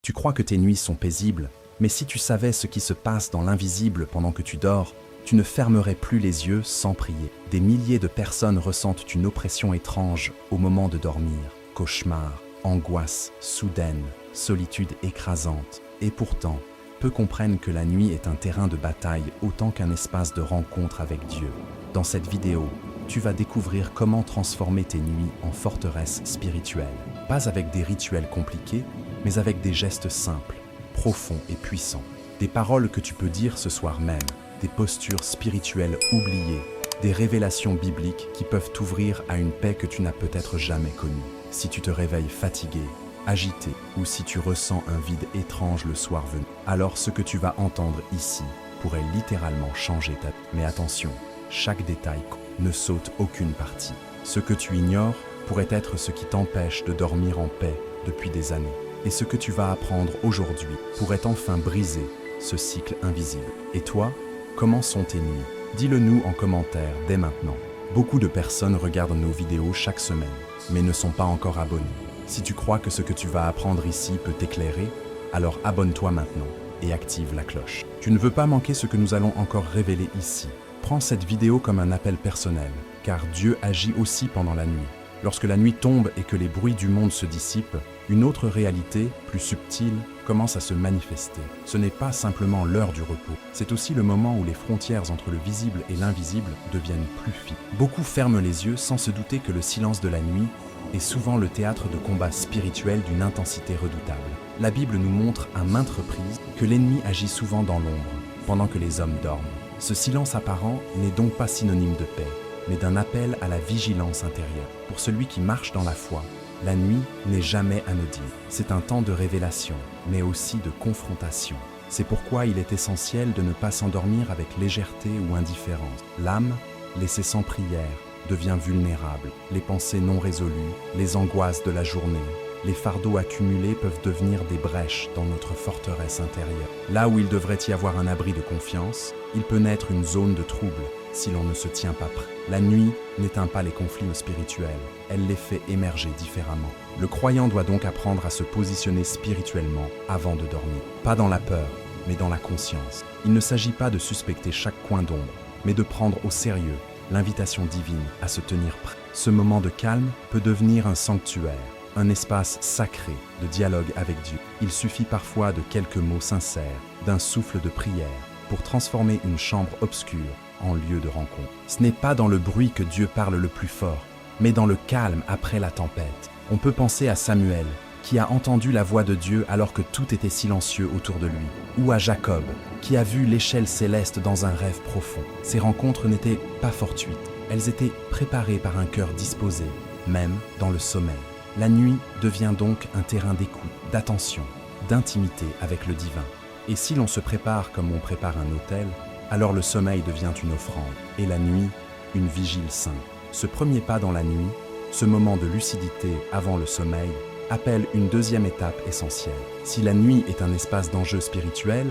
Tu crois que tes nuits sont paisibles, mais si tu savais ce qui se passe dans l'invisible pendant que tu dors, tu ne fermerais plus les yeux sans prier. Des milliers de personnes ressentent une oppression étrange au moment de dormir. Cauchemars, angoisse soudaine, solitude écrasante. Et pourtant, peu comprennent que la nuit est un terrain de bataille autant qu'un espace de rencontre avec Dieu. Dans cette vidéo, tu vas découvrir comment transformer tes nuits en forteresse spirituelle. Pas avec des rituels compliqués, mais avec des gestes simples, profonds et puissants. Des paroles que tu peux dire ce soir même, des postures spirituelles oubliées, des révélations bibliques qui peuvent t'ouvrir à une paix que tu n'as peut-être jamais connue. Si tu te réveilles fatigué, agité, ou si tu ressens un vide étrange le soir venu, alors ce que tu vas entendre ici pourrait littéralement changer ta vie. Mais attention, chaque détail ne saute aucune partie. Ce que tu ignores pourrait être ce qui t'empêche de dormir en paix depuis des années. Et ce que tu vas apprendre aujourd'hui pourrait enfin briser ce cycle invisible. Et toi, comment sont tes nuits? Dis-le nous en commentaire dès maintenant. Beaucoup de personnes regardent nos vidéos chaque semaine, mais ne sont pas encore abonnées. Si tu crois que ce que tu vas apprendre ici peut t'éclairer, alors abonne-toi maintenant et active la cloche. Tu ne veux pas manquer ce que nous allons encore révéler ici. Prends cette vidéo comme un appel personnel, car Dieu agit aussi pendant la nuit. Lorsque la nuit tombe et que les bruits du monde se dissipent, une autre réalité, plus subtile, commence à se manifester. Ce n'est pas simplement l'heure du repos, c'est aussi le moment où les frontières entre le visible et l'invisible deviennent plus fines. Beaucoup ferment les yeux sans se douter que le silence de la nuit est souvent le théâtre de combats spirituels d'une intensité redoutable. La Bible nous montre à maintes reprises que l'ennemi agit souvent dans l'ombre, pendant que les hommes dorment. Ce silence apparent n'est donc pas synonyme de paix, mais d'un appel à la vigilance intérieure. Pour celui qui marche dans la foi, la nuit n'est jamais anodine. C'est un temps de révélation, mais aussi de confrontation. C'est pourquoi il est essentiel de ne pas s'endormir avec légèreté ou indifférence. L'âme, laissée sans prière, devient vulnérable. Les pensées non résolues, les angoisses de la journée, les fardeaux accumulés peuvent devenir des brèches dans notre forteresse intérieure. Là où il devrait y avoir un abri de confiance, il peut naître une zone de trouble si l'on ne se tient pas prêt. La nuit n'éteint pas les conflits spirituels, elle les fait émerger différemment. Le croyant doit donc apprendre à se positionner spirituellement avant de dormir. Pas dans la peur, mais dans la conscience. Il ne s'agit pas de suspecter chaque coin d'ombre, mais de prendre au sérieux l'invitation divine à se tenir prêt. Ce moment de calme peut devenir un sanctuaire, un espace sacré de dialogue avec Dieu. Il suffit parfois de quelques mots sincères, d'un souffle de prière, pour transformer une chambre obscure en lieu de rencontre. Ce n'est pas dans le bruit que Dieu parle le plus fort, mais dans le calme après la tempête. On peut penser à Samuel, qui a entendu la voix de Dieu alors que tout était silencieux autour de lui, ou à Jacob, qui a vu l'échelle céleste dans un rêve profond. Ces rencontres n'étaient pas fortuites, elles étaient préparées par un cœur disposé, même dans le sommeil. La nuit devient donc un terrain d'écoute, d'attention, d'intimité avec le divin. Et si l'on se prépare comme on prépare un autel, alors le sommeil devient une offrande, et la nuit, une vigile sainte. Ce premier pas dans la nuit, ce moment de lucidité avant le sommeil, appelle une deuxième étape essentielle. Si la nuit est un espace d'enjeu spirituel,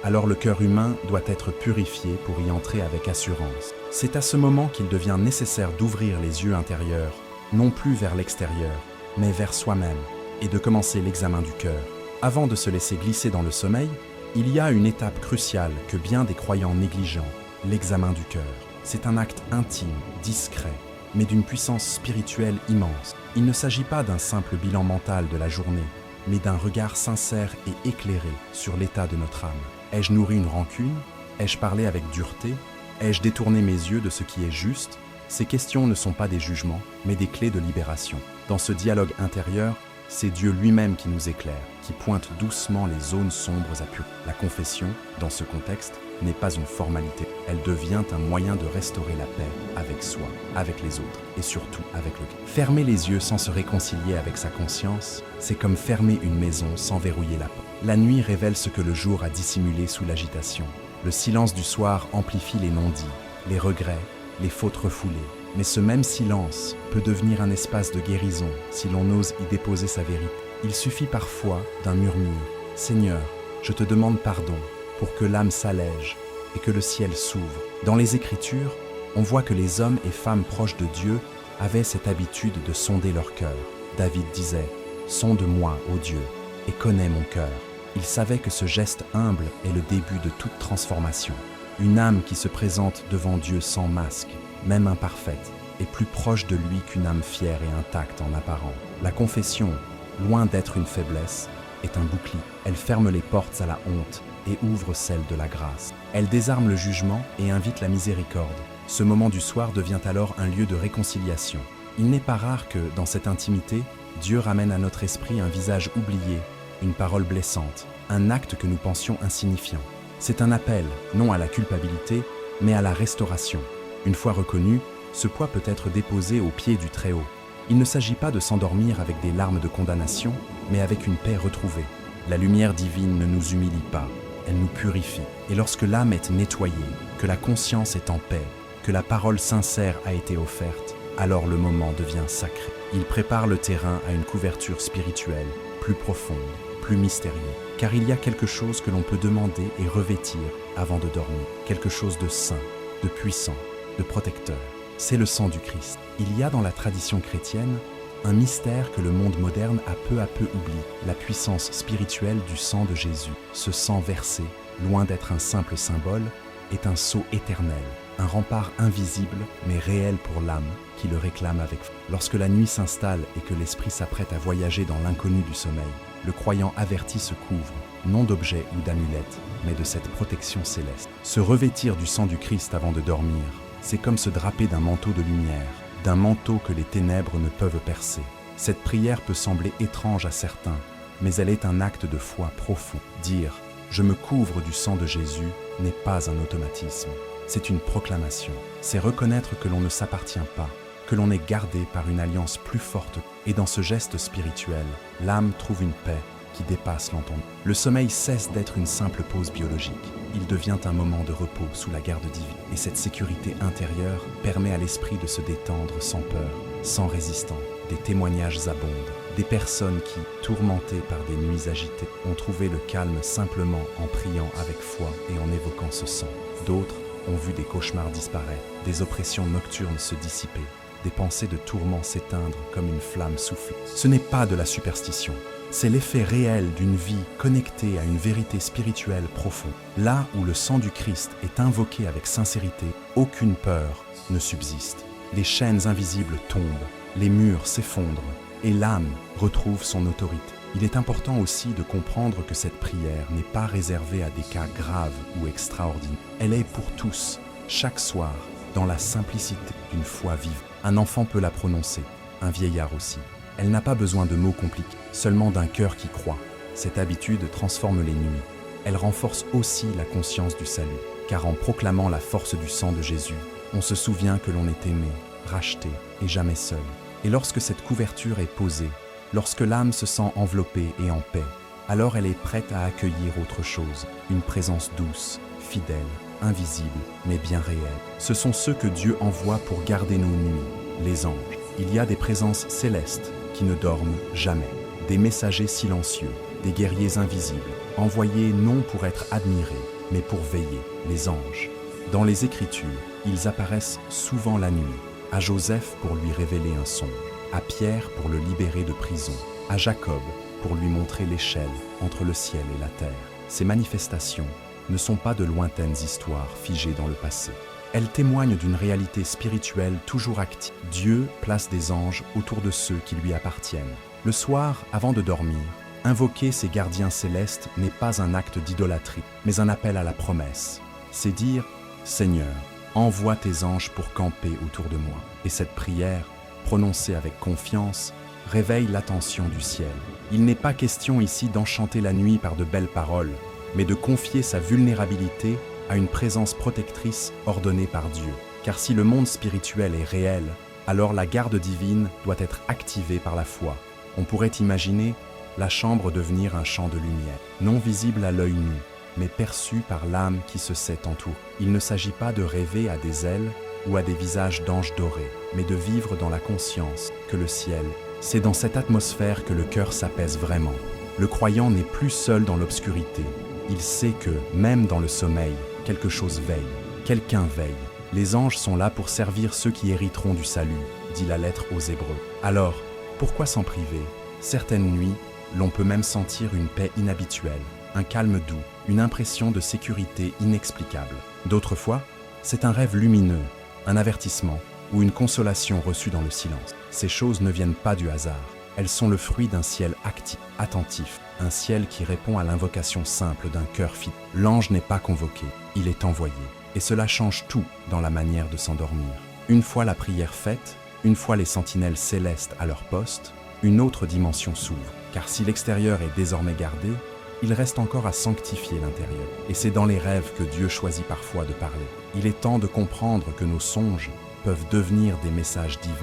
alors le cœur humain doit être purifié pour y entrer avec assurance. C'est à ce moment qu'il devient nécessaire d'ouvrir les yeux intérieurs, non plus vers l'extérieur, mais vers soi-même, et de commencer l'examen du cœur. Avant de se laisser glisser dans le sommeil, il y a une étape cruciale que bien des croyants négligent, l'examen du cœur. C'est un acte intime, discret, mais d'une puissance spirituelle immense. Il ne s'agit pas d'un simple bilan mental de la journée, mais d'un regard sincère et éclairé sur l'état de notre âme. Ai-je nourri une rancune? Ai-je parlé avec dureté? Ai-je détourné mes yeux de ce qui est juste? Ces questions ne sont pas des jugements, mais des clés de libération. Dans ce dialogue intérieur, c'est Dieu lui-même qui nous éclaire, qui pointe doucement les zones sombres à purifier. La confession, dans ce contexte, n'est pas une formalité. Elle devient un moyen de restaurer la paix avec soi, avec les autres et surtout avec le Christ. Fermer les yeux sans se réconcilier avec sa conscience, c'est comme fermer une maison sans verrouiller la porte. La nuit révèle ce que le jour a dissimulé sous l'agitation. Le silence du soir amplifie les non-dits, les regrets, les fautes refoulées. Mais ce même silence peut devenir un espace de guérison si l'on ose y déposer sa vérité. Il suffit parfois d'un murmure « Seigneur, je te demande pardon » pour que l'âme s'allège et que le ciel s'ouvre. Dans les Écritures, on voit que les hommes et femmes proches de Dieu avaient cette habitude de sonder leur cœur. David disait « Sonde-moi, ô Dieu, et connaît mon cœur. Il savait que ce geste humble est le début de toute transformation. Une âme qui se présente devant Dieu sans masque, même imparfaite, est plus proche de lui qu'une âme fière et intacte en apparent. La confession, loin d'être une faiblesse, est un bouclier. Elle ferme les portes à la honte et ouvre celles de la grâce. Elle désarme le jugement et invite la miséricorde. Ce moment du soir devient alors un lieu de réconciliation. Il n'est pas rare que, dans cette intimité, Dieu ramène à notre esprit un visage oublié, une parole blessante, un acte que nous pensions insignifiant. C'est un appel, non à la culpabilité, mais à la restauration. Une fois reconnu, ce poids peut être déposé aux pieds du Très-Haut. Il ne s'agit pas de s'endormir avec des larmes de condamnation, mais avec une paix retrouvée. La lumière divine ne nous humilie pas, elle nous purifie. Et lorsque l'âme est nettoyée, que la conscience est en paix, que la parole sincère a été offerte, alors le moment devient sacré. Il prépare le terrain à une couverture spirituelle, plus profonde, plus mystérieuse. Car il y a quelque chose que l'on peut demander et revêtir avant de dormir. Quelque chose de saint, de puissant, de protecteur. C'est le sang du Christ. Il y a dans la tradition chrétienne un mystère que le monde moderne a peu à peu oublié, la puissance spirituelle du sang de Jésus. Ce sang versé, loin d'être un simple symbole, est un sceau éternel, un rempart invisible mais réel pour l'âme qui le réclame avec foi. Lorsque la nuit s'installe et que l'esprit s'apprête à voyager dans l'inconnu du sommeil, le croyant averti se couvre, non d'objets ou d'amulettes, mais de cette protection céleste. Se revêtir du sang du Christ avant de dormir, c'est comme se draper d'un manteau de lumière, d'un manteau que les ténèbres ne peuvent percer. Cette prière peut sembler étrange à certains, mais elle est un acte de foi profond. Dire « Je me couvre du sang de Jésus » n'est pas un automatisme, c'est une proclamation. C'est reconnaître que l'on ne s'appartient pas, que l'on est gardé par une alliance plus forte. Et dans ce geste spirituel, l'âme trouve une paix qui dépasse l'entendement. Le sommeil cesse d'être une simple pause biologique. Il devient un moment de repos sous la garde divine. Et cette sécurité intérieure permet à l'esprit de se détendre sans peur, sans résistance. Des témoignages abondent. Des personnes qui, tourmentées par des nuits agitées, ont trouvé le calme simplement en priant avec foi et en évoquant ce sang. D'autres ont vu des cauchemars disparaître, des oppressions nocturnes se dissiper, des pensées de tourment s'éteindre comme une flamme soufflée. Ce n'est pas de la superstition. C'est l'effet réel d'une vie connectée à une vérité spirituelle profonde. Là où le sang du Christ est invoqué avec sincérité, aucune peur ne subsiste. Les chaînes invisibles tombent, les murs s'effondrent et l'âme retrouve son autorité. Il est important aussi de comprendre que cette prière n'est pas réservée à des cas graves ou extraordinaires. Elle est pour tous, chaque soir, dans la simplicité d'une foi vive. Un enfant peut la prononcer, un vieillard aussi. Elle n'a pas besoin de mots compliqués, seulement d'un cœur qui croit. Cette habitude transforme les nuits. Elle renforce aussi la conscience du salut, car en proclamant la force du sang de Jésus, on se souvient que l'on est aimé, racheté et jamais seul. Et lorsque cette couverture est posée, lorsque l'âme se sent enveloppée et en paix, alors elle est prête à accueillir autre chose, une présence douce, fidèle, invisible, mais bien réelle. Ce sont ceux que Dieu envoie pour garder nos nuits, les anges. Il y a des présences célestes qui ne dorment jamais, des messagers silencieux, des guerriers invisibles, envoyés non pour être admirés, mais pour veiller, les anges. Dans les Écritures, ils apparaissent souvent la nuit, à Joseph pour lui révéler un songe, à Pierre pour le libérer de prison, à Jacob pour lui montrer l'échelle entre le ciel et la terre. Ces manifestations ne sont pas de lointaines histoires figées dans le passé. Elles témoignent d'une réalité spirituelle toujours active. Dieu place des anges autour de ceux qui lui appartiennent. Le soir, avant de dormir, invoquer ces gardiens célestes n'est pas un acte d'idolâtrie, mais un appel à la promesse. C'est dire « Seigneur, envoie tes anges pour camper autour de moi ». Et cette prière, prononcée avec confiance, réveille l'attention du ciel. Il n'est pas question ici d'enchanter la nuit par de belles paroles, mais de confier sa vulnérabilité à une présence protectrice ordonnée par Dieu. Car si le monde spirituel est réel, alors la garde divine doit être activée par la foi. On pourrait imaginer la chambre devenir un champ de lumière, non visible à l'œil nu, mais perçu par l'âme qui se sait entourée. Il ne s'agit pas de rêver à des ailes ou à des visages d'anges dorés, mais de vivre dans la conscience que le ciel, c'est dans cette atmosphère que le cœur s'apaise vraiment. Le croyant n'est plus seul dans l'obscurité. Il sait que, même dans le sommeil, quelque chose veille, quelqu'un veille. Les anges sont là pour servir ceux qui hériteront du salut, dit la lettre aux Hébreux. Alors, pourquoi s'en priver? Certaines nuits, L'on peut même sentir une paix inhabituelle, un calme doux, une impression de sécurité inexplicable. D'autres fois, c'est un rêve lumineux, un avertissement ou une consolation reçue dans le silence. Ces choses ne viennent pas du hasard. Elles sont le fruit d'un ciel actif, attentif, un ciel qui répond à l'invocation simple d'un cœur fidèle. L'ange n'est pas convoqué, il est envoyé. Et cela change tout dans la manière de s'endormir. Une fois la prière faite, une fois les sentinelles célestes à leur poste, une autre dimension s'ouvre. Car si l'extérieur est désormais gardé, il reste encore à sanctifier l'intérieur. Et c'est dans les rêves que Dieu choisit parfois de parler. Il est temps de comprendre que nos songes peuvent devenir des messages divins,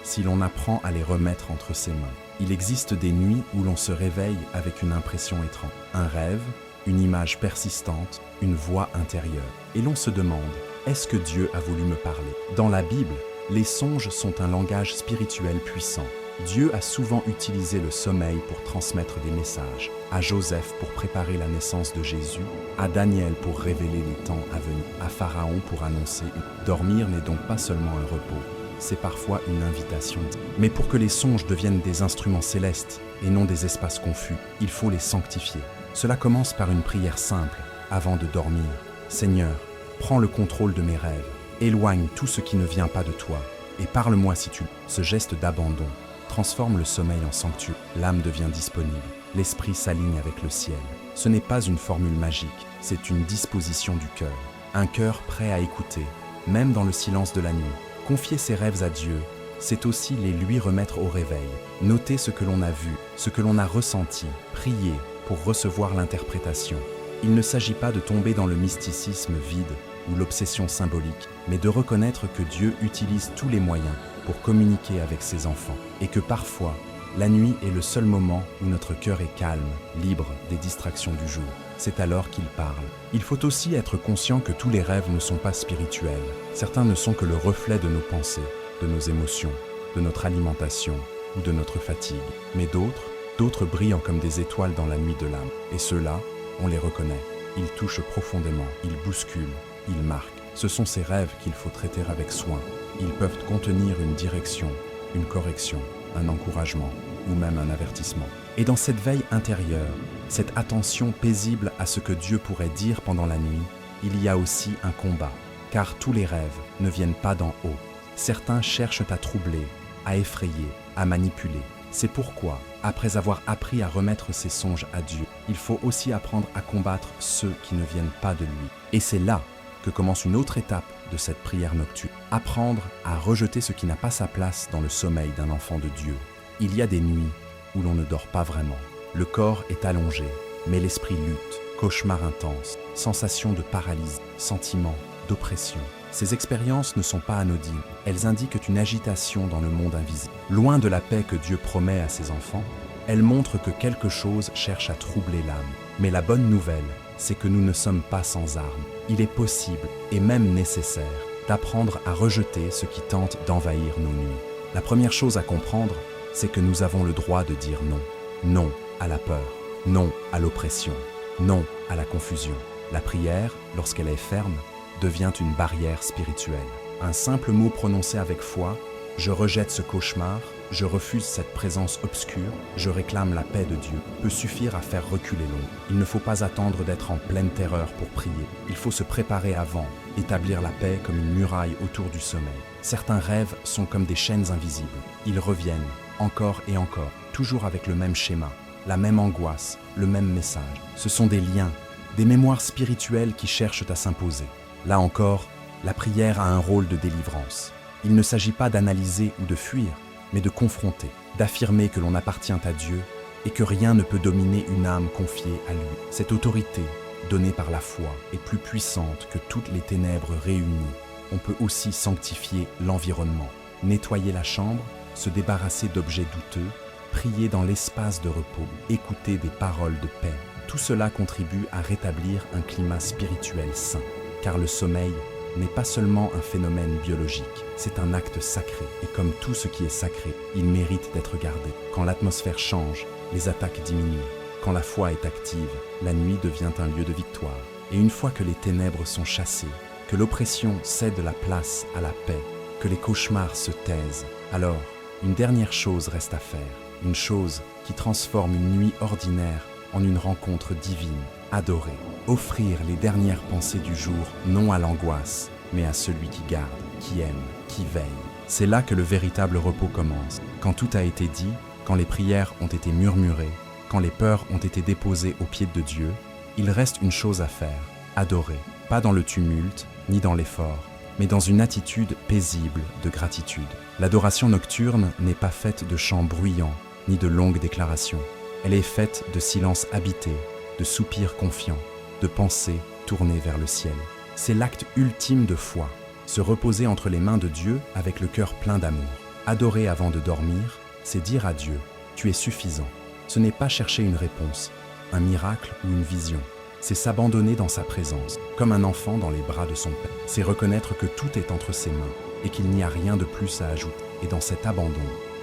si l'on apprend à les remettre entre ses mains. Il existe des nuits où l'on se réveille avec une impression étrange, un rêve, une image persistante, une voix intérieure. Et l'on se demande, est-ce que Dieu a voulu me parler? Dans la Bible, les songes sont un langage spirituel puissant. Dieu a souvent utilisé le sommeil pour transmettre des messages, à Joseph pour préparer la naissance de Jésus, à Daniel pour révéler les temps à venir, à Pharaon pour annoncer. Dormir n'est donc pas seulement un repos, c'est parfois une invitation. Mais pour que les songes deviennent des instruments célestes et non des espaces confus, il faut les sanctifier. Cela commence par une prière simple, avant de dormir. Seigneur, prends le contrôle de mes rêves, éloigne tout ce qui ne vient pas de toi, et parle-moi si tu... Ce geste d'abandon transforme le sommeil en sanctuaire. L'âme devient disponible, l'esprit s'aligne avec le ciel. Ce n'est pas une formule magique, c'est une disposition du cœur. Un cœur prêt à écouter, même dans le silence de la nuit. Confier ses rêves à Dieu, c'est aussi les lui remettre au réveil. Noter ce que l'on a vu, ce que l'on a ressenti, prier pour recevoir l'interprétation. Il ne s'agit pas de tomber dans le mysticisme vide ou l'obsession symbolique, mais de reconnaître que Dieu utilise tous les moyens pour communiquer avec ses enfants, et que parfois, la nuit est le seul moment où notre cœur est calme, libre des distractions du jour. C'est alors qu'il parle. Il faut aussi être conscient que tous les rêves ne sont pas spirituels. Certains ne sont que le reflet de nos pensées, de nos émotions, de notre alimentation ou de notre fatigue. Mais d'autres brillent comme des étoiles dans la nuit de l'âme. Et ceux-là, on les reconnaît. Ils touchent profondément, ils bousculent, ils marquent. Ce sont ces rêves qu'il faut traiter avec soin. Ils peuvent contenir une direction, une correction, un encouragement ou même un avertissement. Et dans cette veille intérieure, cette attention paisible à ce que Dieu pourrait dire pendant la nuit, il y a aussi un combat, car tous les rêves ne viennent pas d'en haut. Certains cherchent à troubler, à effrayer, à manipuler. C'est pourquoi, après avoir appris à remettre ses songes à Dieu, il faut aussi apprendre à combattre ceux qui ne viennent pas de lui. Et c'est là que commence une autre étape de cette prière nocturne. Apprendre à rejeter ce qui n'a pas sa place dans le sommeil d'un enfant de Dieu. Il y a des nuits où l'on ne dort pas vraiment. Le corps est allongé, mais l'esprit lutte. Cauchemars intenses, sensation de paralysie, sentiment d'oppression. Ces expériences ne sont pas anodines. Elles indiquent une agitation dans le monde invisible. Loin de la paix que Dieu promet à ses enfants, elles montrent que quelque chose cherche à troubler l'âme. Mais la bonne nouvelle, c'est que nous ne sommes pas sans armes. Il est possible, et même nécessaire, d'apprendre à rejeter ce qui tente d'envahir nos nuits. La première chose à comprendre, c'est que nous avons le droit de dire non. Non à la peur, non à l'oppression, non à la confusion. La prière, lorsqu'elle est ferme, devient une barrière spirituelle. Un simple mot prononcé avec foi, « Je rejette ce cauchemar, je refuse cette présence obscure, je réclame la paix de Dieu », peut suffire à faire reculer l'ombre. Il ne faut pas attendre d'être en pleine terreur pour prier. Il faut se préparer avant, établir la paix comme une muraille autour du sommeil. Certains rêves sont comme des chaînes invisibles. Ils reviennent, encore et encore, toujours avec le même schéma, la même angoisse, le même message. Ce sont des liens, des mémoires spirituelles qui cherchent à s'imposer. Là encore, la prière a un rôle de délivrance. Il ne s'agit pas d'analyser ou de fuir, mais de confronter, d'affirmer que l'on appartient à Dieu et que rien ne peut dominer une âme confiée à lui. Cette autorité, donnée par la foi, est plus puissante que toutes les ténèbres réunies. On peut aussi sanctifier l'environnement, nettoyer la chambre, se débarrasser d'objets douteux, prier dans l'espace de repos, écouter des paroles de paix. Tout cela contribue à rétablir un climat spirituel sain, car le sommeil n'est pas seulement un phénomène biologique, c'est un acte sacré. Et comme tout ce qui est sacré, il mérite d'être gardé. Quand l'atmosphère change, les attaques diminuent. Quand la foi est active, la nuit devient un lieu de victoire. Et une fois que les ténèbres sont chassées, que l'oppression cède la place à la paix, que les cauchemars se taisent, alors une dernière chose reste à faire, une chose qui transforme une nuit ordinaire en une rencontre divine. Adorer, offrir les dernières pensées du jour, non à l'angoisse, mais à celui qui garde, qui aime, qui veille. C'est là que le véritable repos commence. Quand tout a été dit, quand les prières ont été murmurées, quand les peurs ont été déposées aux pieds de Dieu, il reste une chose à faire, adorer, pas dans le tumulte, ni dans l'effort, mais dans une attitude paisible de gratitude. L'adoration nocturne n'est pas faite de chants bruyants, ni de longues déclarations. Elle est faite de silence habité, de soupirs confiants, de pensées tournées vers le ciel. C'est l'acte ultime de foi, se reposer entre les mains de Dieu avec le cœur plein d'amour. Adorer avant de dormir, c'est dire à Dieu « Tu es suffisant ». Ce n'est pas chercher une réponse, un miracle ou une vision. C'est s'abandonner dans sa présence, comme un enfant dans les bras de son père. C'est reconnaître que tout est entre ses mains et qu'il n'y a rien de plus à ajouter. Et dans cet abandon,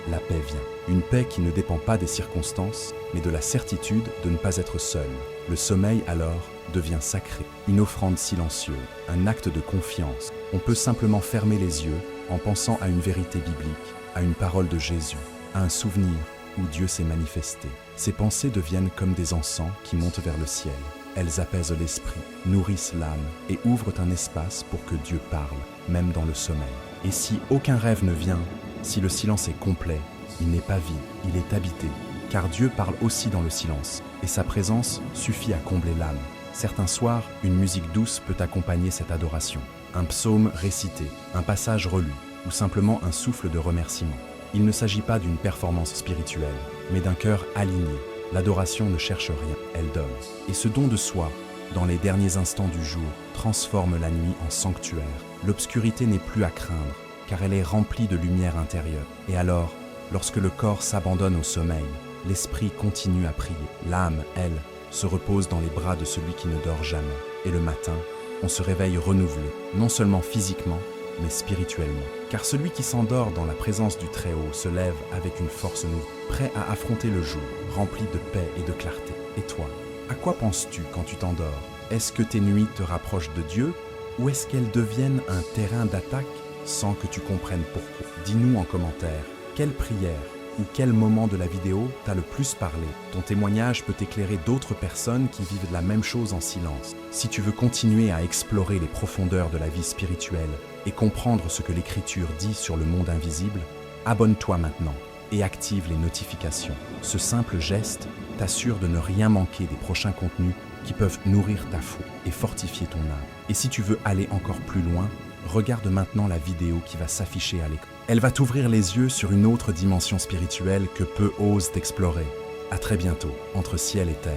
la paix vient. Une paix qui ne dépend pas des circonstances, mais de la certitude de ne pas être seul. Le sommeil, alors, devient sacré, une offrande silencieuse, un acte de confiance. On peut simplement fermer les yeux en pensant à une vérité biblique, à une parole de Jésus, à un souvenir où Dieu s'est manifesté. Ces pensées deviennent comme des encens qui montent vers le ciel. Elles apaisent l'esprit, nourrissent l'âme et ouvrent un espace pour que Dieu parle, même dans le sommeil. Et si aucun rêve ne vient, si le silence est complet, il n'est pas vide, il est habité, car Dieu parle aussi dans le silence, et sa présence suffit à combler l'âme. Certains soirs, une musique douce peut accompagner cette adoration. Un psaume récité, un passage relu, ou simplement un souffle de remerciement. Il ne s'agit pas d'une performance spirituelle, mais d'un cœur aligné. L'adoration ne cherche rien, elle donne. Et ce don de soi, dans les derniers instants du jour, transforme la nuit en sanctuaire. L'obscurité n'est plus à craindre, car elle est remplie de lumière intérieure. Et alors, lorsque le corps s'abandonne au sommeil, l'esprit continue à prier. L'âme, elle, se repose dans les bras de celui qui ne dort jamais. Et le matin, on se réveille renouvelé, non seulement physiquement, mais spirituellement. Car celui qui s'endort dans la présence du Très-Haut se lève avec une force nouvelle, prêt à affronter le jour, rempli de paix et de clarté. Et toi, à quoi penses-tu quand tu t'endors? Est-ce que tes nuits te rapprochent de Dieu ou est-ce qu'elles deviennent un terrain d'attaque sans que tu comprennes pourquoi? Dis-nous en commentaire, quelle prière ou quel moment de la vidéo t'a le plus parlé? Ton témoignage peut éclairer d'autres personnes qui vivent la même chose en silence. Si tu veux continuer à explorer les profondeurs de la vie spirituelle et comprendre ce que l'Écriture dit sur le monde invisible, abonne-toi maintenant et active les notifications. Ce simple geste t'assure de ne rien manquer des prochains contenus qui peuvent nourrir ta foi et fortifier ton âme. Et si tu veux aller encore plus loin, regarde maintenant la vidéo qui va s'afficher à l'écran. Elle va t'ouvrir les yeux sur une autre dimension spirituelle que peu osent explorer. À très bientôt, entre ciel et terre.